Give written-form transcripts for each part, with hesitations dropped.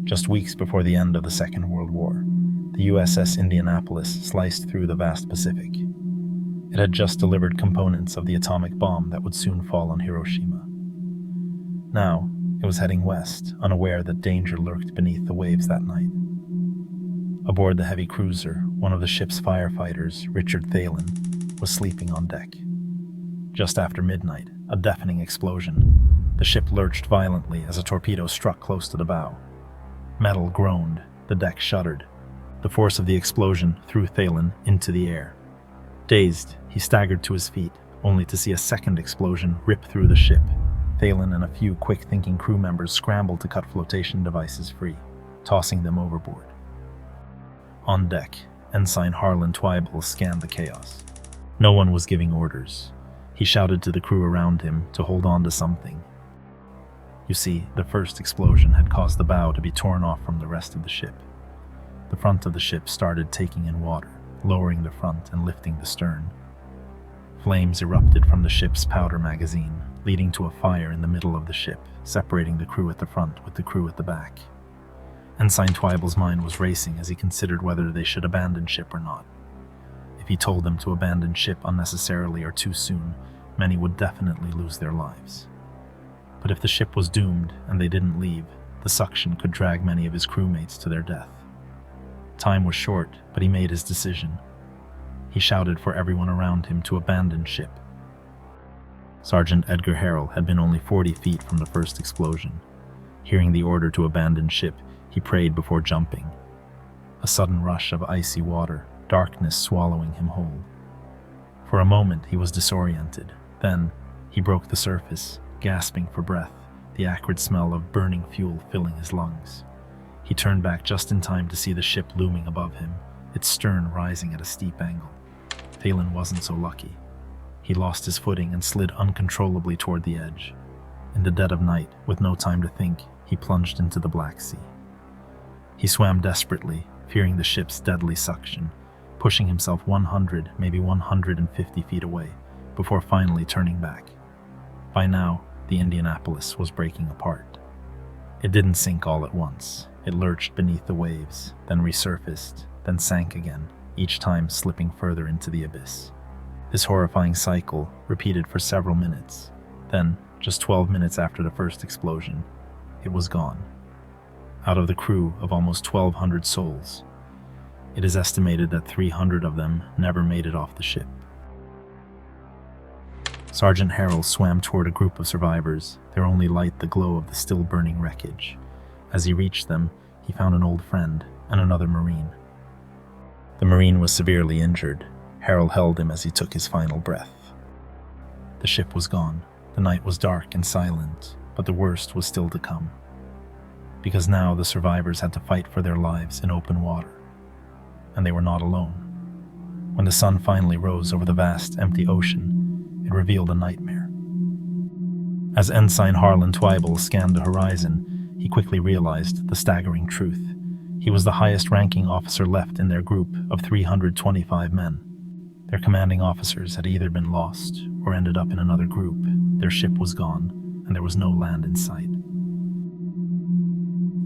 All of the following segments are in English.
Just weeks before the end of the Second World War, the USS Indianapolis sliced through the vast Pacific. It had just delivered components of the atomic bomb that would soon fall on Hiroshima. Now, it was heading west, unaware that danger lurked beneath the waves that night. Aboard the heavy cruiser, one of the ship's firefighters, Richard Thalen, was sleeping on deck. Just after midnight, a deafening explosion. The ship lurched violently as a torpedo struck close to the bow. Metal groaned, the deck shuddered. The force of the explosion threw Thalen into the air. Dazed, he staggered to his feet, only to see a second explosion rip through the ship. Thalen and a few quick-thinking crew members scrambled to cut flotation devices free, tossing them overboard. On deck, Ensign Harlan Twible scanned the chaos. No one was giving orders. He shouted to the crew around him to hold on to something. You see, the first explosion had caused the bow to be torn off from the rest of the ship. The front of the ship started taking in water, lowering the front and lifting the stern. Flames erupted from the ship's powder magazine, leading to a fire in the middle of the ship, separating the crew at the front with the crew at the back. Ensign Twible's mind was racing as he considered whether they should abandon ship or not. If he told them to abandon ship unnecessarily or too soon, many would definitely lose their lives. But if the ship was doomed and they didn't leave, the suction could drag many of his crewmates to their death. Time was short, but he made his decision. He shouted for everyone around him to abandon ship. Sergeant Edgar Harrell had been only 40 feet from the first explosion. Hearing the order to abandon ship, he prayed before jumping. A sudden rush of icy water, darkness swallowing him whole. For a moment he was disoriented. Then he broke the surface, gasping for breath, the acrid smell of burning fuel filling his lungs. He turned back just in time to see the ship looming above him, its stern rising at a steep angle. Thalen wasn't so lucky. He lost his footing and slid uncontrollably toward the edge. In the dead of night, with no time to think, he plunged into the Black Sea. He swam desperately, fearing the ship's deadly suction, pushing himself 100, maybe 150 feet away, before finally turning back. By now, the Indianapolis was breaking apart. It didn't sink all at once. It lurched beneath the waves, then resurfaced, then sank again, each time slipping further into the abyss. This horrifying cycle repeated for several minutes. Then, just 12 minutes after the first explosion, it was gone. Out of the crew of almost 1,200 souls, it is estimated that 300 of them never made it off the ship. Sergeant Harrell swam toward a group of survivors, their only light the glow of the still burning wreckage. As he reached them, he found an old friend and another Marine. The Marine was severely injured. Harrell held him as he took his final breath. The ship was gone. The night was dark and silent, but the worst was still to come. Because now the survivors had to fight for their lives in open water. And they were not alone. When the sun finally rose over the vast, empty ocean, it revealed a nightmare. As Ensign Harlan Twible scanned the horizon, he quickly realized the staggering truth. He was the highest-ranking officer left in their group of 325 men. Their commanding officers had either been lost or ended up in another group. Their ship was gone, and there was no land in sight.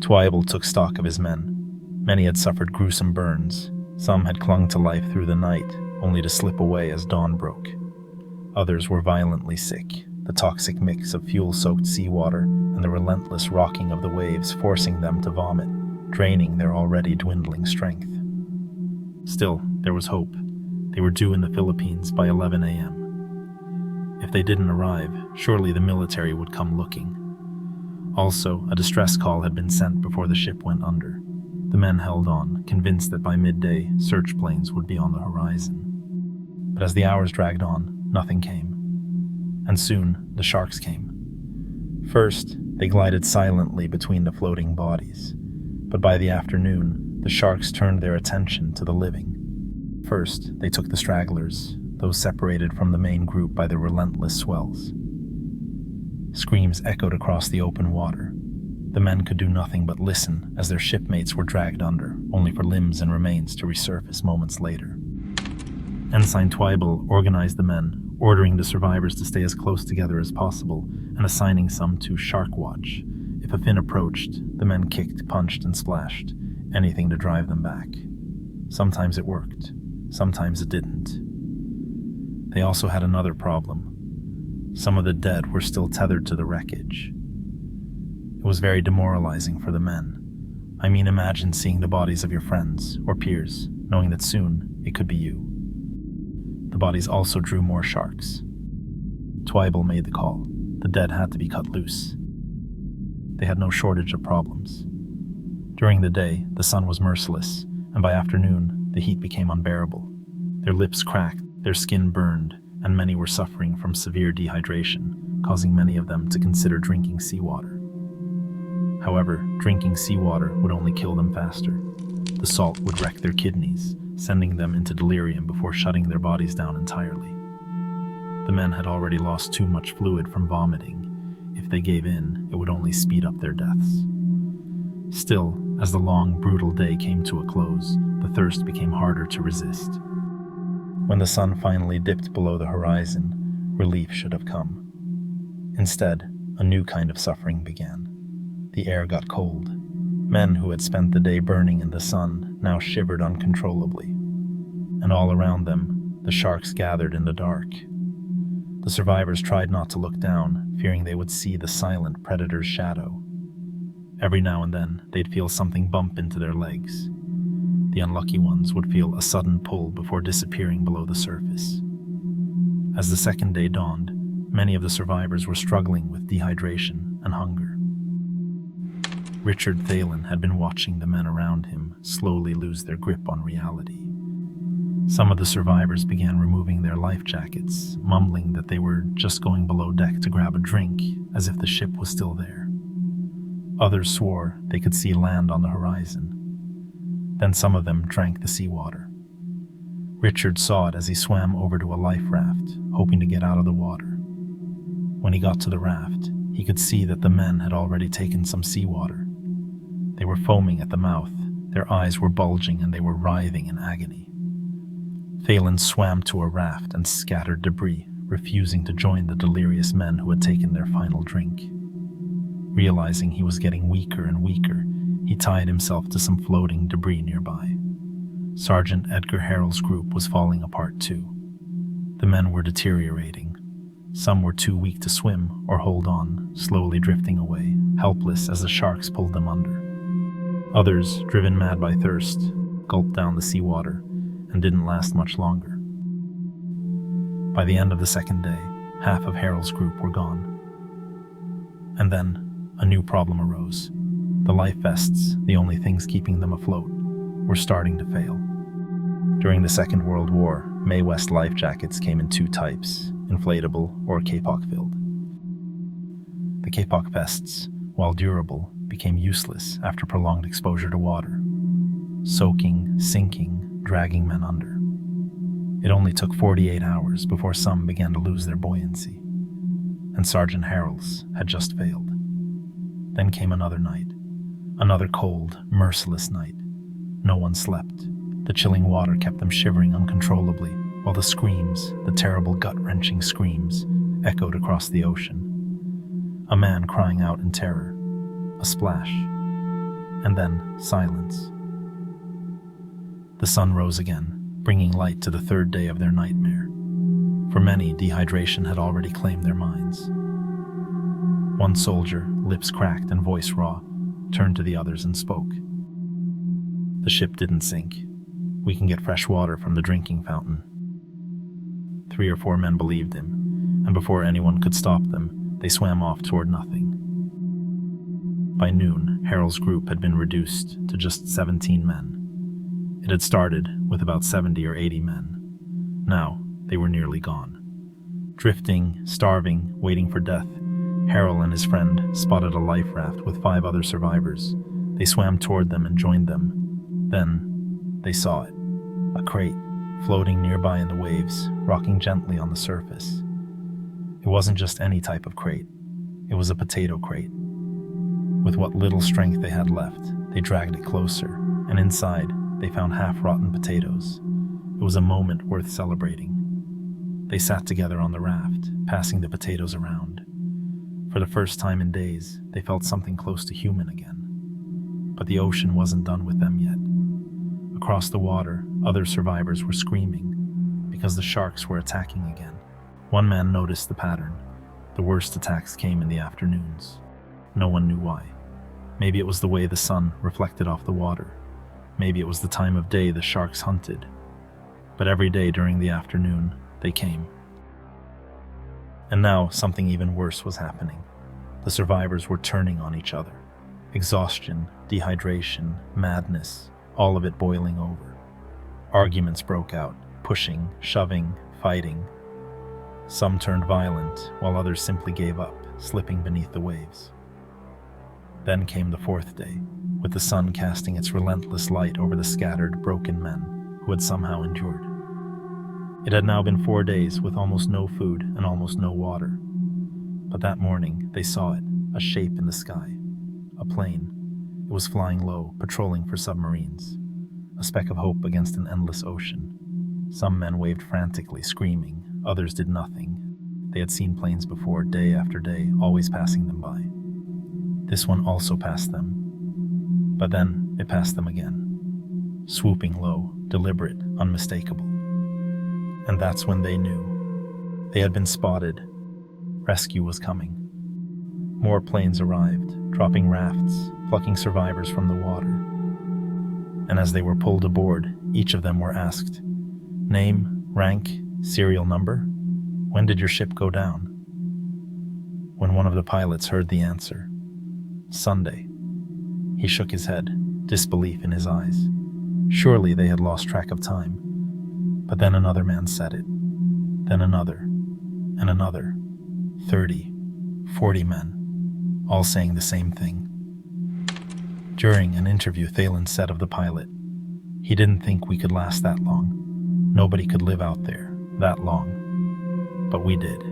Twible took stock of his men. Many had suffered gruesome burns. Some had clung to life through the night, only to slip away as dawn broke. Others were violently sick, the toxic mix of fuel-soaked seawater and the relentless rocking of the waves forcing them to vomit, draining their already dwindling strength. Still, there was hope. They were due in the Philippines by 11 a.m. If they didn't arrive, surely the military would come looking. Also, a distress call had been sent before the ship went under. The men held on, convinced that by midday, search planes would be on the horizon. But as the hours dragged on, nothing came. And soon, the sharks came. First, they glided silently between the floating bodies. But by the afternoon, the sharks turned their attention to the living. First, they took the stragglers, those separated from the main group by the relentless swells. Screams echoed across the open water. The men could do nothing but listen as their shipmates were dragged under, only for limbs and remains to resurface moments later. Ensign Twible organized the men, ordering the survivors to stay as close together as possible and assigning some to Shark Watch. If If a fin approached, the men kicked, punched, and splashed, anything to drive them back. Sometimes it worked, sometimes it didn't. They also had another problem. Some of the dead were still tethered to the wreckage. It was very demoralizing for the men. I mean, imagine seeing the bodies of your friends or peers, knowing that soon it could be you. The bodies also drew more sharks. Twible made the call. The dead had to be cut loose. They had no shortage of problems. During the day, the sun was merciless, and by afternoon, the heat became unbearable. Their lips cracked, their skin burned, and many were suffering from severe dehydration, causing many of them to consider drinking seawater. However, drinking seawater would only kill them faster. The salt would wreck their kidneys, sending them into delirium before shutting their bodies down entirely. The men had already lost too much fluid from vomiting. If they gave in, it would only speed up their deaths. Still, as the long, brutal day came to a close, the thirst became harder to resist. When the sun finally dipped below the horizon, relief should have come. Instead, a new kind of suffering began. The air got cold. Men who had spent the day burning in the sun now shivered uncontrollably. And all around them, the sharks gathered in the dark. The survivors tried not to look down, fearing they would see the silent predator's shadow. Every now and then, they'd feel something bump into their legs. The unlucky ones would feel a sudden pull before disappearing below the surface. As the second day dawned, many of the survivors were struggling with dehydration and hunger. Richard Thalen had been watching the men around him slowly lose their grip on reality. Some of the survivors began removing their life jackets, mumbling that they were just going below deck to grab a drink, as if the ship was still there. Others swore they could see land on the horizon. Then some of them drank the seawater. Richard saw it as he swam over to a life raft, hoping to get out of the water. When he got to the raft, he could see that the men had already taken some seawater. They were foaming at the mouth, their eyes were bulging, and they were writhing in agony. Thalen swam to a raft and scattered debris, refusing to join the delirious men who had taken their final drink. Realizing he was getting weaker and weaker, he tied himself to some floating debris nearby. Sergeant Edgar Harrell's group was falling apart too. The men were deteriorating. Some were too weak to swim or hold on, slowly drifting away, helpless as the sharks pulled them under. Others, driven mad by thirst, gulped down the seawater and didn't last much longer. By the end of the second day, half of Harrell's group were gone. And then, a new problem arose. The life vests, the only things keeping them afloat, were starting to fail. During the Second World War, Mae West life jackets came in two types, inflatable or kapok-filled. The kapok vests, while durable, became useless after prolonged exposure to water, soaking, sinking, dragging men under. It only took 48 hours before some began to lose their buoyancy, and Sergeant Harrell's had just failed. Then came another night, another cold, merciless night. No one slept. The chilling water kept them shivering uncontrollably, while the screams, the terrible gut-wrenching screams, echoed across the ocean. A man crying out in terror, a splash, and then silence. The sun rose again, bringing light to the third day of their nightmare. For many, dehydration had already claimed their minds. One soldier, lips cracked and voice raw, turned to the others and spoke. "The ship didn't sink. We can get fresh water from the drinking fountain." 3 or 4 men believed him, and before anyone could stop them, they swam off toward nothing. By noon, Harrell's group had been reduced to just 17 men. It had started with about 70 or 80 men. Now, they were nearly gone. Drifting, starving, waiting for death, Harrell and his friend spotted a life raft with 5 other survivors. They swam toward them and joined them. Then, they saw it. A crate, floating nearby in the waves, rocking gently on the surface. It wasn't just any type of crate. It was a potato crate. With what little strength they had left, they dragged it closer, and inside, they found half-rotten potatoes. It was a moment worth celebrating. They sat together on the raft, passing the potatoes around. For the first time in days, they felt something close to human again. But the ocean wasn't done with them yet. Across the water, other survivors were screaming because the sharks were attacking again. One man noticed the pattern. The worst attacks came in the afternoons. No one knew why. Maybe it was the way the sun reflected off the water. Maybe it was the time of day the sharks hunted. But every day during the afternoon, they came. And now something even worse was happening. The survivors were turning on each other. Exhaustion, dehydration, madness, all of it boiling over. Arguments broke out, pushing, shoving, fighting. Some turned violent, while others simply gave up, slipping beneath the waves. Then came the fourth day, with the sun casting its relentless light over the scattered, broken men who had somehow endured. It had now been 4 days with almost no food and almost no water. But that morning, they saw it, a shape in the sky. A plane. It was flying low, patrolling for submarines. A speck of hope against an endless ocean. Some men waved frantically, screaming. Others did nothing. They had seen planes before, day after day, always passing them by. This one also passed them. But then it passed them again. Swooping low, deliberate, unmistakable. And that's when they knew. They had been spotted. Rescue was coming. More planes arrived, dropping rafts, plucking survivors from the water. And as they were pulled aboard, each of them were asked, "Name, rank, serial number? When did your ship go down?" When one of the pilots heard the answer, "Sunday," he shook his head, disbelief in his eyes. Surely they had lost track of time. But then another man said it. Then another, and another. 30, 40 men, all saying the same thing. During an interview, Thalen said of the pilot, "He didn't think we could last that long. Nobody could live out there that long. But we did."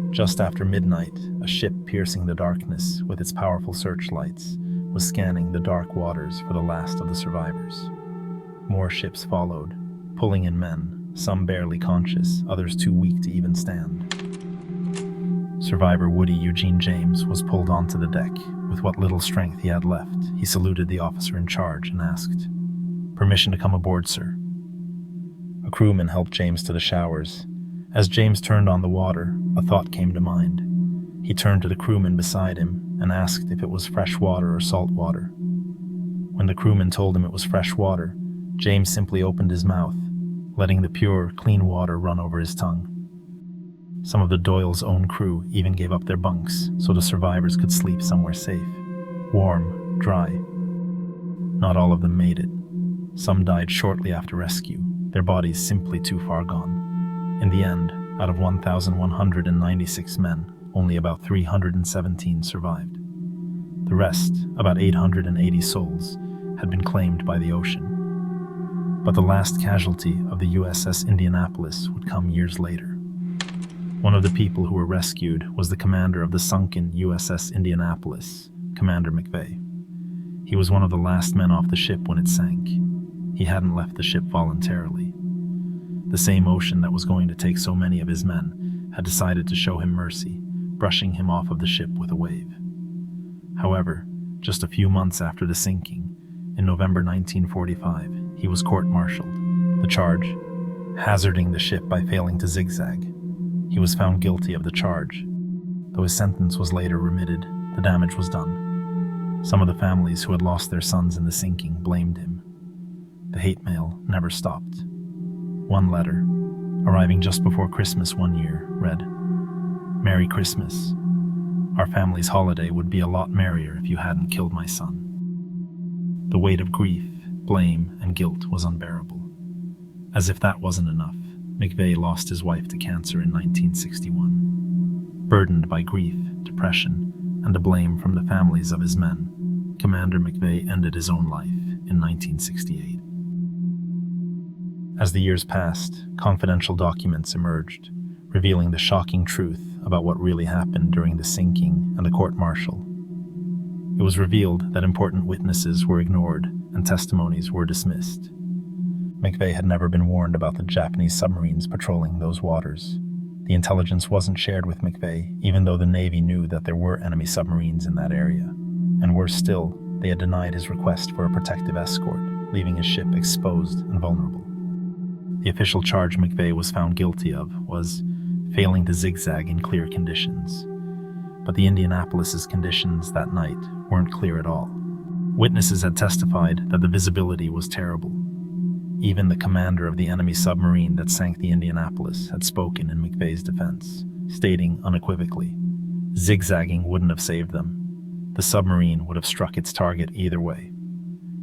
Just after midnight, a ship piercing the darkness with its powerful searchlights was scanning the dark waters for the last of the survivors. More ships followed, pulling in men, some barely conscious, others too weak to even stand. Survivor Woody Eugene James was pulled onto the deck. With what little strength he had left, he saluted the officer in charge and asked, "Permission to come aboard, sir." A crewman helped James to the showers. As James turned on the water, a thought came to mind. He turned to the crewman beside him and asked if it was fresh water or salt water. When the crewman told him it was fresh water, James simply opened his mouth, letting the pure, clean water run over his tongue. Some of the Doyle's own crew even gave up their bunks so the survivors could sleep somewhere safe, warm, dry. Not all of them made it. Some died shortly after rescue, their bodies simply too far gone. In the end, out of 1,196 men, only about 317 survived. The rest, about 880 souls, had been claimed by the ocean. But the last casualty of the USS Indianapolis would come years later. One of the people who were rescued was the commander of the sunken USS Indianapolis, Commander McVeigh. He was one of the last men off the ship when it sank. He hadn't left the ship voluntarily. The same ocean that was going to take so many of his men had decided to show him mercy, brushing him off of the ship with a wave. However, just a few months after the sinking, in November 1945, he was court-martialed. The charge? Hazarding the ship by failing to zigzag. He was found guilty of the charge. Though his sentence was later remitted, the damage was done. Some of the families who had lost their sons in the sinking blamed him. The hate mail never stopped. One letter, arriving just before Christmas one year, read, "Merry Christmas. Our family's holiday would be a lot merrier if you hadn't killed my son." The weight of grief, blame, and guilt was unbearable. As if that wasn't enough, McVeigh lost his wife to cancer in 1961. Burdened by grief, depression, and the blame from the families of his men, Commander McVeigh ended his own life in 1968. As the years passed, confidential documents emerged, revealing the shocking truth about what really happened during the sinking and the court-martial. It was revealed that important witnesses were ignored and testimonies were dismissed. McVeigh had never been warned about the Japanese submarines patrolling those waters. The intelligence wasn't shared with McVeigh, even though the Navy knew that there were enemy submarines in that area. And worse still, they had denied his request for a protective escort, leaving his ship exposed and vulnerable. The official charge McVeigh was found guilty of was failing to zigzag in clear conditions. But the Indianapolis's conditions that night weren't clear at all. Witnesses had testified that the visibility was terrible. Even the commander of the enemy submarine that sank the Indianapolis had spoken in McVeigh's defense, stating unequivocally, zigzagging wouldn't have saved them. The submarine would have struck its target either way.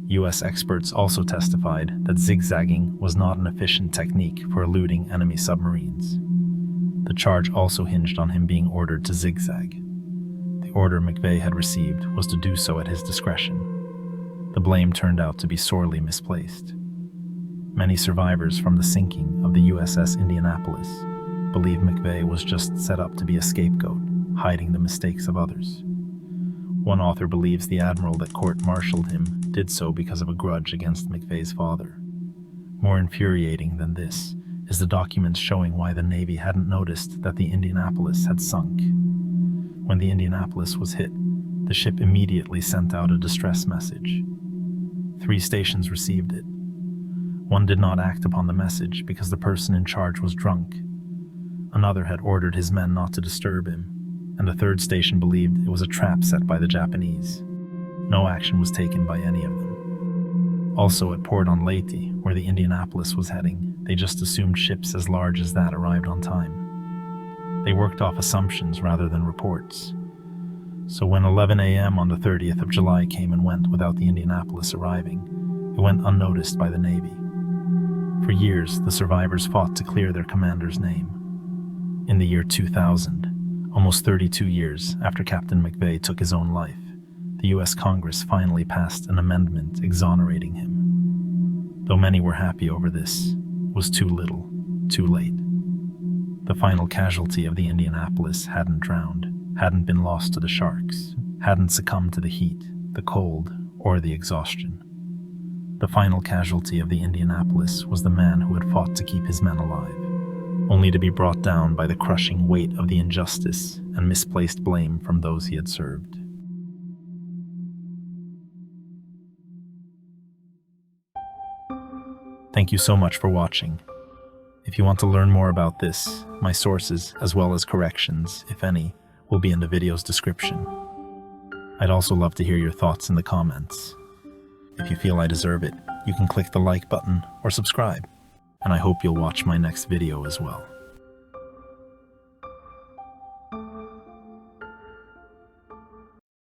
U.S. experts also testified that zigzagging was not an efficient technique for eluding enemy submarines. The charge also hinged on him being ordered to zigzag. The order McVeigh had received was to do so at his discretion. The blame turned out to be sorely misplaced. Many survivors from the sinking of the USS Indianapolis believe McVeigh was just set up to be a scapegoat, hiding the mistakes of others. One author believes the admiral that court-martialed him did so because of a grudge against McVeigh's father. More infuriating than this is the documents showing why the Navy hadn't noticed that the Indianapolis had sunk. When the Indianapolis was hit, the ship immediately sent out a distress message. 3 stations received it. One did not act upon the message because the person in charge was drunk. Another had ordered his men not to disturb him, and a 3rd station believed it was a trap set by the Japanese. No action was taken by any of them. Also at Port on Leyte, where the Indianapolis was heading, they just assumed ships as large as that arrived on time. They worked off assumptions rather than reports. So when 11 a.m. on the 30th of July came and went without the Indianapolis arriving, it went unnoticed by the Navy. For years, the survivors fought to clear their commander's name. In the year 2000, almost 32 years after Captain McVeigh took his own life, the U.S. Congress finally passed an amendment exonerating him. Though many were happy over this, it was too little, too late. The final casualty of the Indianapolis hadn't drowned, hadn't been lost to the sharks, hadn't succumbed to the heat, the cold, or the exhaustion. The final casualty of the Indianapolis was the man who had fought to keep his men alive, only to be brought down by the crushing weight of the injustice and misplaced blame from those he had served. Thank you so much for watching. If you want to learn more about this, my sources, as well as corrections, if any, will be in the video's description. I'd also love to hear your thoughts in the comments. If you feel I deserve it, you can click the like button or subscribe, and I hope you'll watch my next video as well.